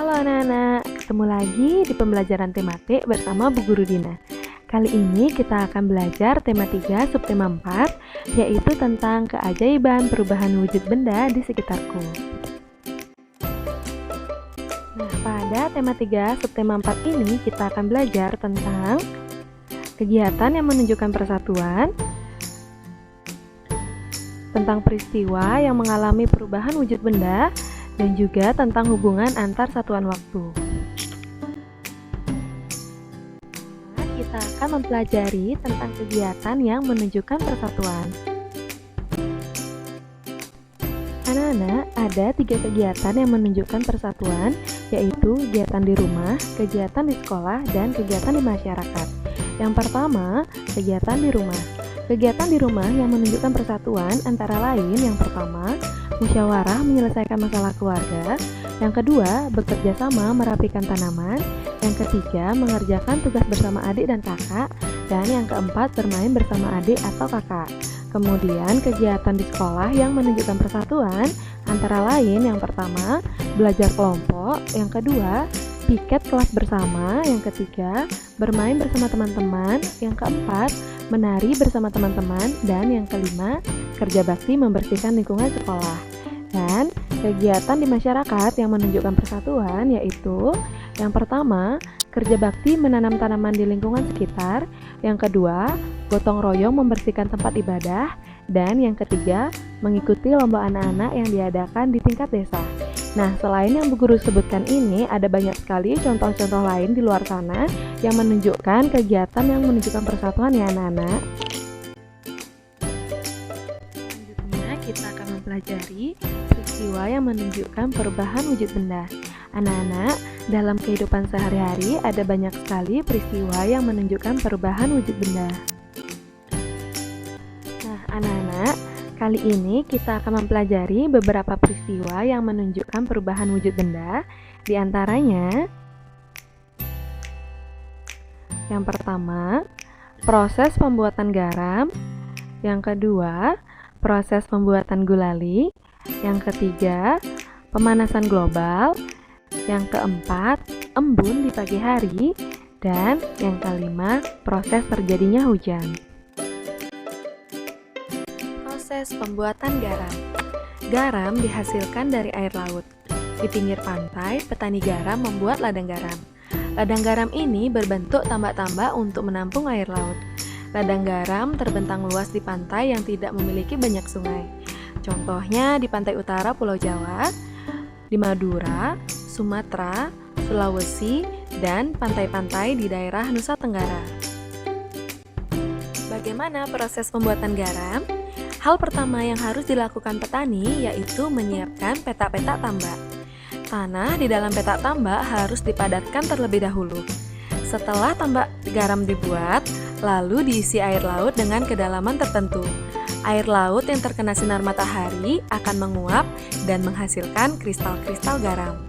Halo anak-anak, ketemu lagi di pembelajaran tematik bersama Bu Guru Dina. Kali ini kita akan belajar tema 3 subtema 4, yaitu tentang keajaiban perubahan wujud benda di sekitarku. Nah, pada tema 3 subtema 4 ini kita akan belajar tentang kegiatan yang menunjukkan persatuan, tentang peristiwa yang mengalami perubahan wujud benda, dan juga tentang hubungan antar satuan waktu. Kita akan mempelajari tentang kegiatan yang menunjukkan persatuan. Anak-anak, ada 3 kegiatan yang menunjukkan persatuan, yaitu kegiatan di rumah, kegiatan di sekolah, dan kegiatan di masyarakat. Yang pertama, kegiatan di rumah. Kegiatan di rumah yang menunjukkan persatuan antara lain yang pertama, musyawarah menyelesaikan masalah keluarga, yang kedua, bekerja sama merapikan tanaman, yang ketiga, mengerjakan tugas bersama adik dan kakak, dan yang keempat, bermain bersama adik atau kakak. Kemudian, kegiatan di sekolah yang menunjukkan persatuan antara lain yang pertama, belajar kelompok, yang kedua, piket kelas bersama, yang ketiga, bermain bersama teman-teman, yang keempat, menari bersama teman-teman, dan yang kelima, kerja bakti membersihkan lingkungan sekolah. Dan kegiatan di masyarakat yang menunjukkan persatuan yaitu yang pertama, kerja bakti menanam tanaman di lingkungan sekitar, yang kedua, gotong royong membersihkan tempat ibadah, dan yang ketiga, mengikuti lomba anak-anak yang diadakan di tingkat desa. Nah, selain yang Bu Guru sebutkan ini, ada banyak sekali contoh-contoh lain di luar sana yang menunjukkan kegiatan yang menunjukkan persatuan ya anak-anak. Selanjutnya, kita akan mempelajari peristiwa yang menunjukkan perubahan wujud benda. Anak-anak, dalam kehidupan sehari-hari ada banyak sekali peristiwa yang menunjukkan perubahan wujud benda. Nah, anak-anak, kali ini kita akan mempelajari beberapa peristiwa yang menunjukkan perubahan wujud benda. Di antaranya, yang pertama, proses pembuatan garam. Yang kedua, proses pembuatan gulali. Yang ketiga, pemanasan global. Yang keempat, embun di pagi hari. Dan yang kelima, proses terjadinya hujan. Proses pembuatan garam. Garam dihasilkan dari air laut. Di pinggir pantai, petani garam membuat ladang garam. Ladang garam ini berbentuk tambak-tambak untuk menampung air laut. Ladang garam terbentang luas di pantai yang tidak memiliki banyak sungai. Contohnya di pantai utara Pulau Jawa, di Madura, Sumatera, Sulawesi, dan pantai-pantai di daerah Nusa Tenggara. Bagaimana proses pembuatan garam? Hal pertama yang harus dilakukan petani yaitu menyiapkan petak-petak tambak. Tanah di dalam petak tambak harus dipadatkan terlebih dahulu. Setelah tambak garam dibuat, lalu diisi air laut dengan kedalaman tertentu. Air laut yang terkena sinar matahari akan menguap dan menghasilkan kristal-kristal garam.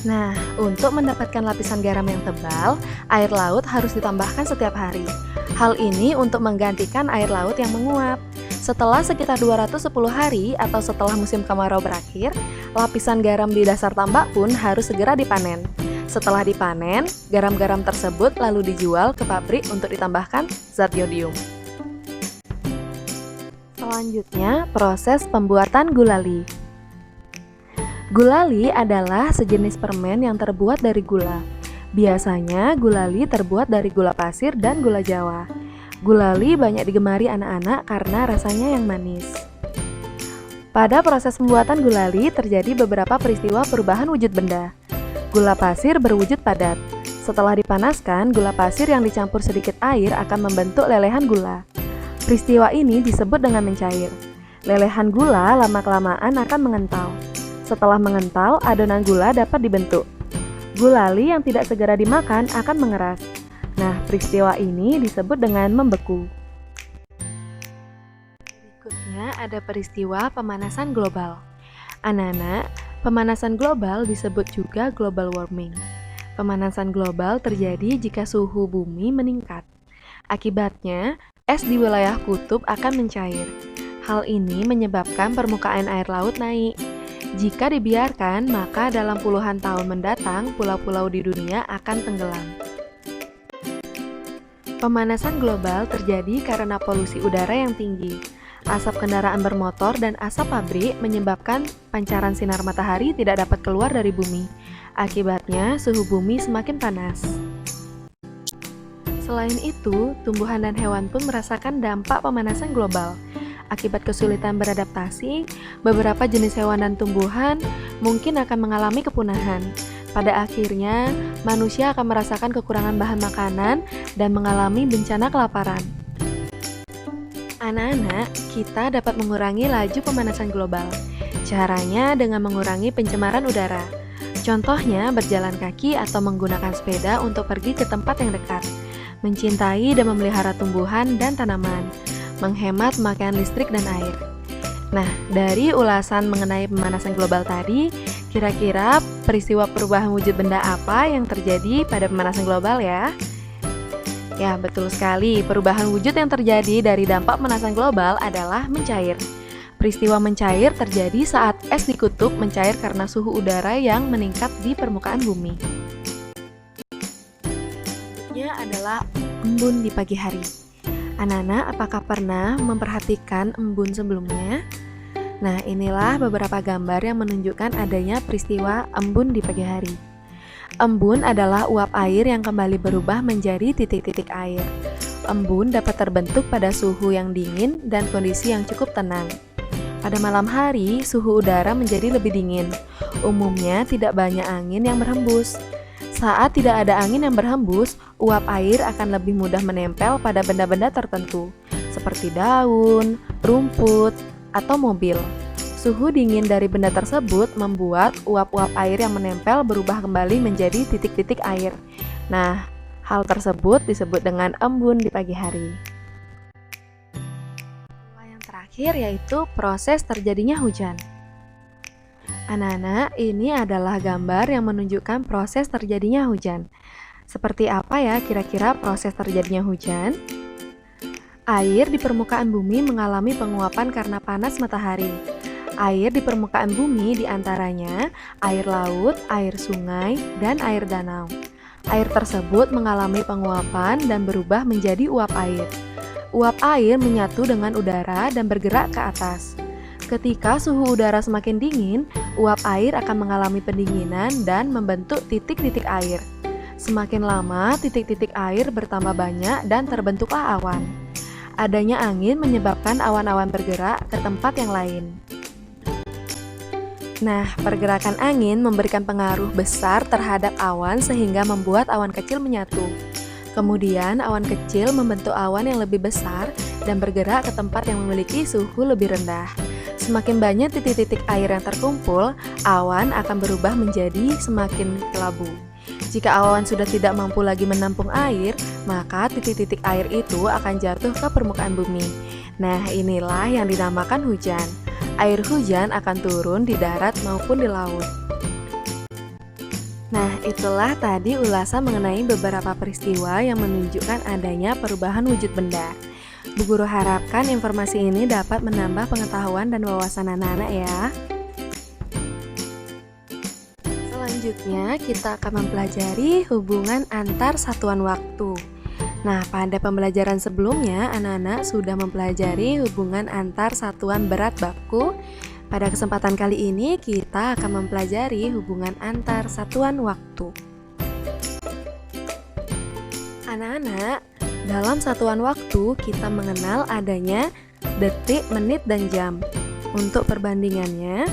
Nah, untuk mendapatkan lapisan garam yang tebal, air laut harus ditambahkan setiap hari. Hal ini untuk menggantikan air laut yang menguap. Setelah sekitar 210 hari atau setelah musim kemarau berakhir, lapisan garam di dasar tambak pun harus segera dipanen. Setelah dipanen, garam-garam tersebut lalu dijual ke pabrik untuk ditambahkan zat yodium. Selanjutnya, proses pembuatan gulali. Gulali adalah sejenis permen yang terbuat dari gula. Biasanya gulali terbuat dari gula pasir dan gula Jawa. Gulali banyak digemari anak-anak karena rasanya yang manis. Pada proses pembuatan gulali terjadi beberapa peristiwa perubahan wujud benda. Gula pasir berwujud padat. Setelah dipanaskan, gula pasir yang dicampur sedikit air akan membentuk lelehan gula. Peristiwa ini disebut dengan mencair. Lelehan gula lama-kelamaan akan mengental. Setelah mengental, adonan gula dapat dibentuk. Gulali yang tidak segera dimakan akan mengeras. Nah, peristiwa ini disebut dengan membeku. Berikutnya ada peristiwa pemanasan global. Anak-anak, pemanasan global disebut juga global warming. Pemanasan global terjadi jika suhu bumi meningkat. Akibatnya, es di wilayah kutub akan mencair. Hal ini menyebabkan permukaan air laut naik. Jika dibiarkan, maka dalam puluhan tahun mendatang, pulau-pulau di dunia akan tenggelam. Pemanasan global terjadi karena polusi udara yang tinggi. Asap kendaraan bermotor dan asap pabrik menyebabkan pancaran sinar matahari tidak dapat keluar dari bumi. Akibatnya, suhu bumi semakin panas. Selain itu, tumbuhan dan hewan pun merasakan dampak pemanasan global. Akibat kesulitan beradaptasi, beberapa jenis hewan dan tumbuhan mungkin akan mengalami kepunahan. Pada akhirnya, manusia akan merasakan kekurangan bahan makanan dan mengalami bencana kelaparan. Anak-anak, kita dapat mengurangi laju pemanasan global. Caranya dengan mengurangi pencemaran udara. Contohnya, berjalan kaki atau menggunakan sepeda untuk pergi ke tempat yang dekat. Mencintai dan memelihara tumbuhan dan tanaman. Menghemat pemakaian listrik dan air. Nah, dari ulasan mengenai pemanasan global tadi, kira-kira peristiwa perubahan wujud benda apa yang terjadi pada pemanasan global ya? Ya, betul sekali. Perubahan wujud yang terjadi dari dampak pemanasan global adalah mencair. Peristiwa mencair terjadi saat es di kutub mencair karena suhu udara yang meningkat di permukaan bumi. Selanjutnya adalah embun di pagi hari. Anak-anak, apakah pernah memperhatikan embun sebelumnya? Nah, inilah beberapa gambar yang menunjukkan adanya peristiwa embun di pagi hari. Embun adalah uap air yang kembali berubah menjadi titik-titik air. Embun dapat terbentuk pada suhu yang dingin dan kondisi yang cukup tenang. Pada malam hari, suhu udara menjadi lebih dingin. Umumnya tidak banyak angin yang berhembus. Saat tidak ada angin yang berhembus, uap air akan lebih mudah menempel pada benda-benda tertentu, seperti daun, rumput, atau mobil. Suhu dingin dari benda tersebut membuat uap-uap air yang menempel berubah kembali menjadi titik-titik air. Nah, hal tersebut disebut dengan embun di pagi hari. Yang terakhir yaitu proses terjadinya hujan. Anak-anak, ini adalah gambar yang menunjukkan proses terjadinya hujan. Seperti apa ya kira-kira proses terjadinya hujan? Air di permukaan bumi mengalami penguapan karena panas matahari. Air di permukaan bumi diantaranya air laut, air sungai, dan air danau. Air tersebut mengalami penguapan dan berubah menjadi uap air. Uap air menyatu dengan udara dan bergerak ke atas. Ketika suhu udara semakin dingin, uap air akan mengalami pendinginan dan membentuk titik-titik air. Semakin lama, titik-titik air bertambah banyak dan terbentuklah awan. Adanya angin menyebabkan awan-awan bergerak ke tempat yang lain. Nah, pergerakan angin memberikan pengaruh besar terhadap awan sehingga membuat awan kecil menyatu. Kemudian, awan kecil membentuk awan yang lebih besar dan bergerak ke tempat yang memiliki suhu lebih rendah. Semakin banyak titik-titik air yang terkumpul, awan akan berubah menjadi semakin kelabu. Jika awan sudah tidak mampu lagi menampung air, maka titik-titik air itu akan jatuh ke permukaan bumi. Nah, inilah yang dinamakan hujan. Air hujan akan turun di darat maupun di laut. Nah, itulah tadi ulasan mengenai beberapa peristiwa yang menunjukkan adanya perubahan wujud benda. Bu Guru harapkan informasi ini dapat menambah pengetahuan dan wawasan anak-anak ya. Selanjutnya, kita akan mempelajari hubungan antar satuan waktu. Nah, pada pembelajaran sebelumnya, anak-anak sudah mempelajari hubungan antar satuan berat baku. Pada kesempatan kali ini, kita akan mempelajari hubungan antar satuan waktu. Anak-anak, dalam satuan waktu, kita mengenal adanya detik, menit, dan jam. Untuk perbandingannya,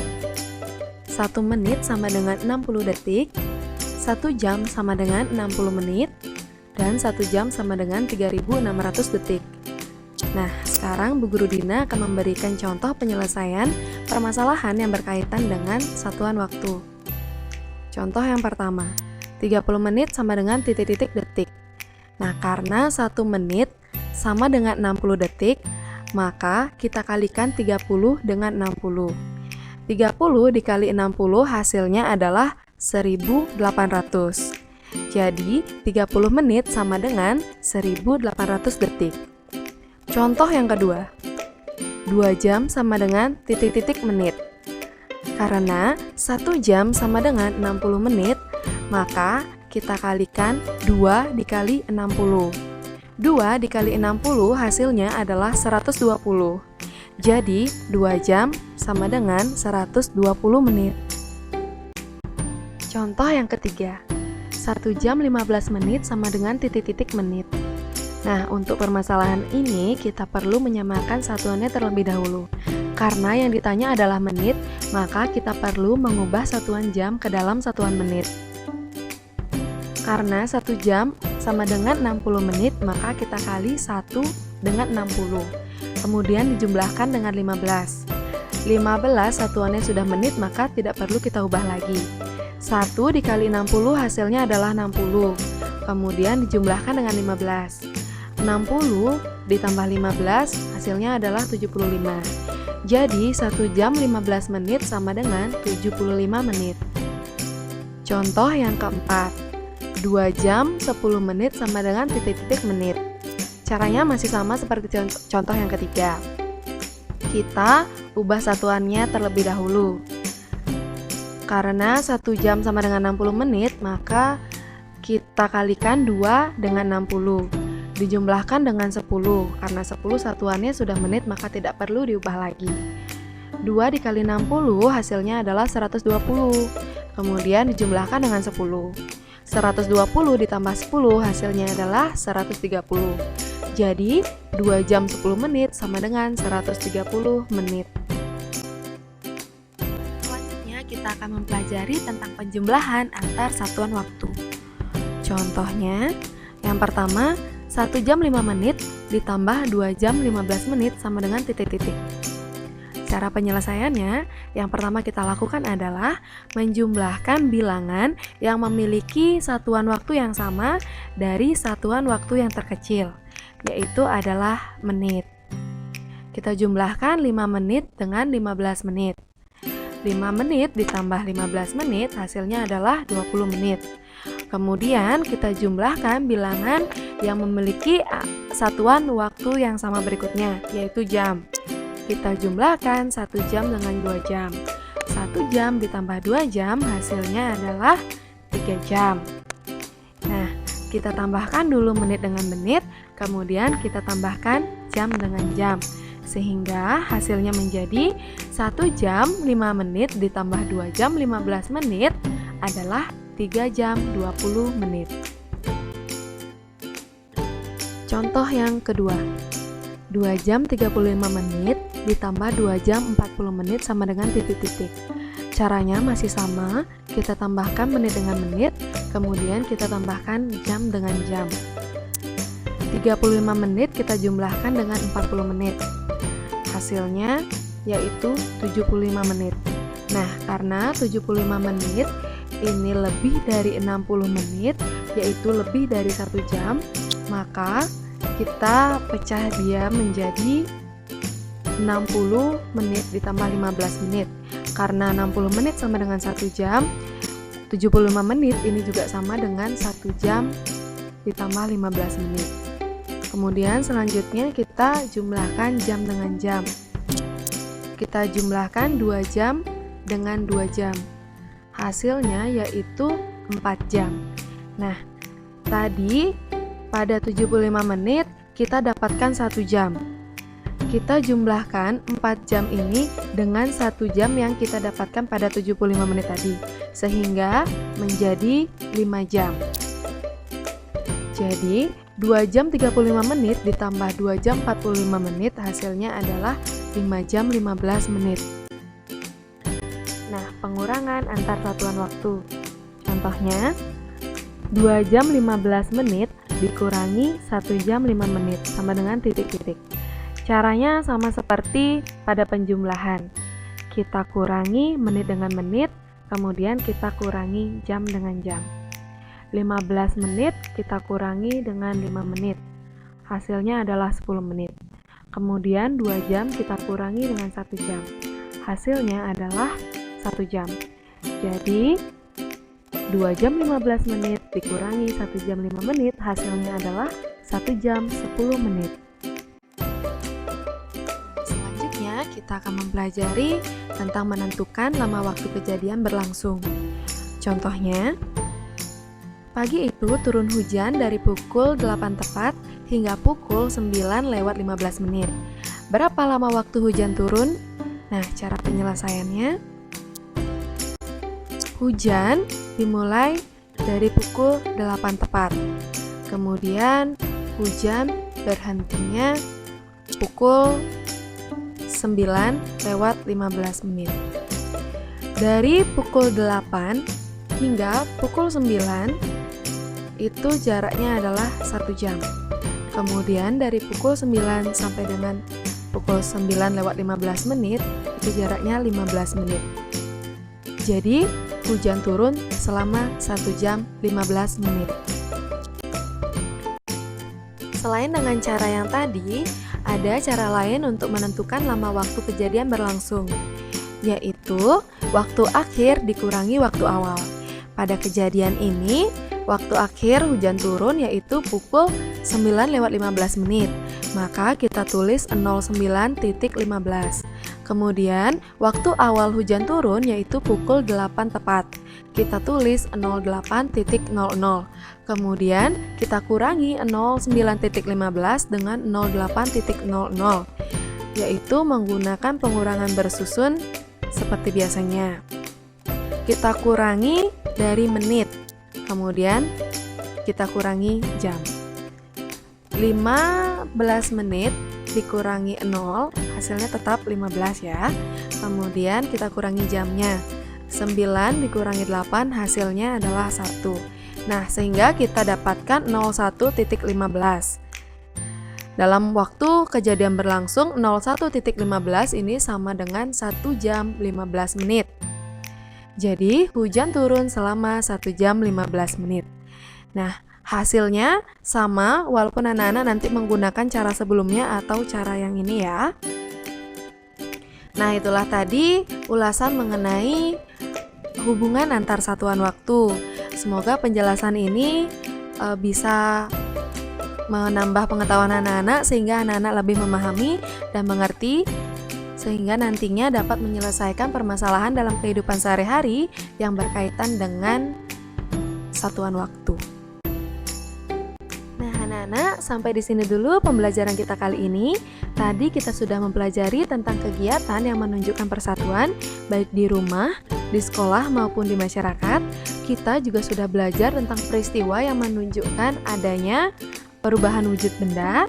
1 menit sama dengan 60 detik, 1 jam sama dengan 60 menit, dan 1 jam sama dengan 3.600 detik. Nah, sekarang Bu Guru Dina akan memberikan contoh penyelesaian permasalahan yang berkaitan dengan satuan waktu. Contoh yang pertama, 30 menit sama dengan titik-titik detik. Nah, karena 1 menit sama dengan 60 detik, maka kita kalikan 30 dengan 60. 30 dikali 60 hasilnya adalah 1800. Jadi, 30 menit sama dengan 1800 detik. Contoh yang kedua, 2 jam sama dengan titik-titik menit. Karena 1 jam sama dengan 60 menit, maka kita kalikan 2 dikali 60. 2 dikali 60 hasilnya adalah 120. Jadi 2 jam sama dengan 120 menit. Contoh yang ketiga, 1 jam 15 menit sama dengan titik-titik menit. Nah, untuk permasalahan ini kita perlu menyamakan satuannya terlebih dahulu. Karena yang ditanya adalah menit, maka kita perlu mengubah satuan jam ke dalam satuan menit. Karena 1 jam sama dengan 60 menit, maka kita kali 1 dengan 60. Kemudian dijumlahkan dengan 15. 15 satuannya sudah menit, maka tidak perlu kita ubah lagi. 1 dikali 60 hasilnya adalah 60. Kemudian dijumlahkan dengan 15. 60 ditambah 15 hasilnya adalah 75. Jadi 1 jam 15 menit sama dengan 75 menit. Contoh yang keempat, 2 jam 10 menit sama dengan titik-titik menit. Caranya masih sama seperti contoh yang ketiga. Kita ubah satuannya terlebih dahulu. Karena 1 jam sama dengan 60 menit, maka kita kalikan 2 dengan 60. Dijumlahkan dengan 10. Karena 10 satuannya sudah menit, maka tidak perlu diubah lagi. 2 dikali 60 hasilnya adalah 120. Kemudian dijumlahkan dengan 10. 120 ditambah 10 hasilnya adalah 130. Jadi 2 jam 10 menit sama dengan 130 menit. Selanjutnya kita akan mempelajari tentang penjumlahan antar satuan waktu. Contohnya, yang pertama, 1 jam 5 menit ditambah 2 jam 15 menit sama dengan titik-titik. Cara penyelesaiannya, yang pertama kita lakukan adalah menjumlahkan bilangan yang memiliki satuan waktu yang sama dari satuan waktu yang terkecil, yaitu adalah menit. Kita jumlahkan 5 menit dengan 15 menit. 5 menit ditambah 15 menit hasilnya adalah 20 menit. Kemudian kita jumlahkan bilangan yang memiliki satuan waktu yang sama berikutnya, yaitu jam. Kita jumlahkan 1 jam dengan 2 jam. 1 jam ditambah 2 jam hasilnya adalah 3 jam. Nah, kita tambahkan dulu menit dengan menit, kemudian kita tambahkan jam dengan jam. Sehingga hasilnya menjadi 1 jam 5 menit ditambah 2 jam 15 menit adalah 3 jam 20 menit. Contoh yang kedua, 2 jam 35 menit ditambah 2 jam 40 menit sama dengan titik-titik. Caranya masih sama, kita tambahkan menit dengan menit, kemudian kita tambahkan jam dengan jam. 35 menit kita jumlahkan dengan 40 menit. Hasilnya yaitu 75 menit. Nah, karena 75 menit ini lebih dari 60 menit, yaitu lebih dari 1 jam, maka kita pecah dia menjadi 60 menit ditambah 15 menit. Karena 60 menit sama dengan 1 jam, 75 menit ini juga sama dengan 1 jam ditambah 15 menit. Kemudian selanjutnya kita jumlahkan jam dengan jam. Kita jumlahkan 2 jam dengan 2 jam. Hasilnya yaitu 4 jam. Nah, tadi pada 75 menit kita dapatkan 1 jam. Kita jumlahkan 4 jam ini dengan 1 jam yang kita dapatkan pada 75 menit tadi, sehingga menjadi 5 jam. Jadi 2 jam 35 menit ditambah 2 jam 45 menit hasilnya adalah 5 jam 15 menit. Nah, pengurangan antar satuan waktu. Contohnya, 2 jam 15 menit dikurangi 1 jam 5 menit sama dengan titik-titik. Caranya sama seperti pada penjumlahan. Kita kurangi menit dengan menit, kemudian kita kurangi jam dengan jam. 15 menit kita kurangi dengan 5 menit. Hasilnya adalah 10 menit. Kemudian 2 jam kita kurangi dengan 1 jam. Hasilnya adalah 1 jam. Jadi 2 jam 15 menit dikurangi 1 jam 5 menit hasilnya adalah 1 jam 10 menit. Selanjutnya kita kita akan mempelajari tentang menentukan lama waktu kejadian berlangsung. Contohnya, pagi itu turun hujan dari pukul 8 tepat hingga pukul 9:15 menit. Berapa lama waktu hujan turun? Nah, cara penyelesaiannya, hujan dimulai dari pukul 8 tepat. Kemudian hujan berhentinya pukul 9:15 menit. Dari pukul 8 hingga pukul 9 itu jaraknya adalah 1 jam. Kemudian dari pukul 9 sampai dengan pukul 9:15 menit itu jaraknya 15 menit. Jadi hujan turun selama 1 jam 15 menit. Selain dengan cara yang tadi, ada cara lain untuk menentukan lama waktu kejadian berlangsung, yaitu waktu akhir dikurangi waktu awal. Pada kejadian ini, waktu akhir hujan turun yaitu pukul 9:15 menit, maka kita tulis 09.15. Kemudian, waktu awal hujan turun yaitu pukul 8 tepat, kita tulis 08.00. Kemudian, kita kurangi 09.15 dengan 08.00, yaitu menggunakan pengurangan bersusun seperti biasanya. Kita kurangi dari menit, kemudian kita kurangi jam. 15 menit dikurangi 0, hasilnya tetap 15 ya. Kemudian kita kurangi jamnya. 9 dikurangi 8, hasilnya adalah 1. Nah, sehingga kita dapatkan 01.15. Dalam waktu kejadian berlangsung, 01.15 ini sama dengan 1 jam 15 menit. Jadi, hujan turun selama 1 jam 15 menit. Nah, hasilnya sama walaupun anak-anak nanti menggunakan cara sebelumnya atau cara yang ini ya. Nah, itulah tadi ulasan mengenai hubungan antar satuan waktu. Semoga penjelasan ini bisa menambah pengetahuan anak-anak sehingga anak-anak lebih memahami dan mengerti, sehingga nantinya dapat menyelesaikan permasalahan dalam kehidupan sehari-hari yang berkaitan dengan satuan waktu. Nah, anak-anak, sampai di sini dulu pembelajaran kita kali ini. Tadi kita sudah mempelajari tentang kegiatan yang menunjukkan persatuan, baik di rumah, di sekolah maupun di masyarakat. Kita juga sudah belajar tentang peristiwa yang menunjukkan adanya perubahan wujud benda.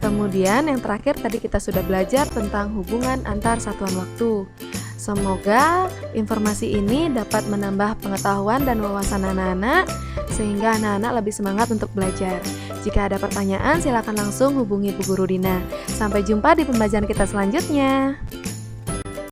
Kemudian yang terakhir tadi kita sudah belajar tentang hubungan antar satuan waktu. Semoga informasi ini dapat menambah pengetahuan dan wawasan anak-anak sehingga anak-anak lebih semangat untuk belajar. Jika ada pertanyaan silakan langsung hubungi Bu Guru Dina. Sampai jumpa di pembelajaran kita selanjutnya.